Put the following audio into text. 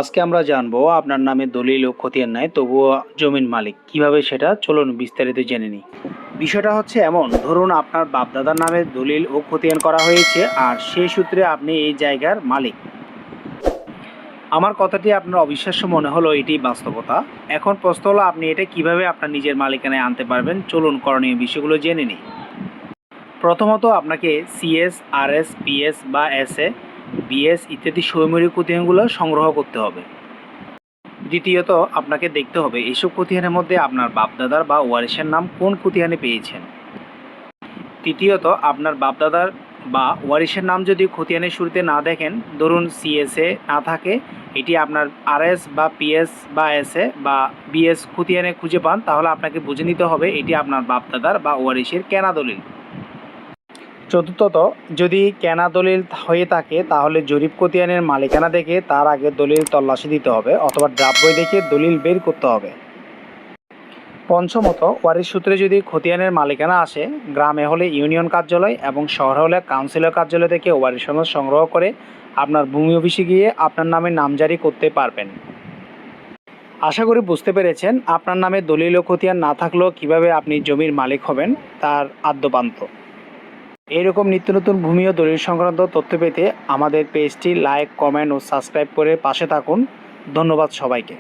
আজকে আমরা জানবো আপনার নামে দলিল ও খতিয়ান নাই তবুও জমির মালিক কিভাবে সেটা চলুন বিস্তারিত জেনে নিই। বিষয়টা হচ্ছে এমন, ধরুন আপনার বাপদাদার নামে দলিল ও খতিয়ান করা হয়েছে আর সেই সূত্রে আপনি এই জায়গার মালিক। আমার কথাটি আপনার অবিশ্বাস্য মনে হলো, এটি বাস্তবতা। এখন প্রশ্ন হলো আপনি এটা কিভাবে আপনার নিজের মালিকানায় আনতে পারবেন। চলুন করণীয় বিষয়গুলো জেনে নিই। প্রথমত আপনাকে সিএস, আরএস, পিএস বা এসএ, বিএস ইত্যাদি সইমুরি খতিয়ানগুলো সংগ্রহ করতে হবে। দ্বিতীয়ত আপনাকে দেখতে হবে এসব খতিয়ানের মধ্যে আপনার বাপদাদার বা ওয়ারিশের নাম কোন খতিয়ানে পেয়েছেন। তৃতীয়ত আপনার বাপদাদার বা ওয়ারিশের নাম যদি খতিয়ানের শুরুতে না দেখেন, ধরুন সিএসএ না থাকে, এটি আপনার আরএস বা পিএস বা এসএ বা বিএস খতিয়ানে খুঁজে পান, তাহলে আপনাকে বুঝে নিতে হবে এটি আপনার বাপদাদার বা ওয়ারিশের কেনা দলিল। চতুর্থত, যদি কেনা দলিল হয়ে থাকে তাহলে জরিপ খতিয়ানের মালিকানা দেখে তার আগে দলিল তল্লাশি দিতে হবে অথবা ড্রাফট বই দেখে দলিল বের করতে হবে। পঞ্চমত, ওয়ারিশ সূত্রে যদি খতিয়ানের মালিকানা আসে, গ্রামে হলে ইউনিয়ন কার্যালয় এবং শহরে হলে কাউন্সিলর কার্যালয় থেকে ওয়ারিশ সনদ সংগ্রহ করে আপনার ভূমি অফিসে গিয়ে আপনার নামে নামজারি করতে পারবেন। আশা করি বুঝতে পেরেছেন আপনার নামে দলিল ও খতিয়ান না থাকলেও কিভাবে আপনি জমির মালিক হবেন তার আদ্যোপান্ত। এইরকম নিত্য নতুন ভূমি ও দলিল সংক্রান্ত তথ্য পেতে আমাদের পেজটি লাইক, কমেন্ট ও সাবস্ক্রাইব করে পাশে থাকুন। ধন্যবাদ সবাইকে।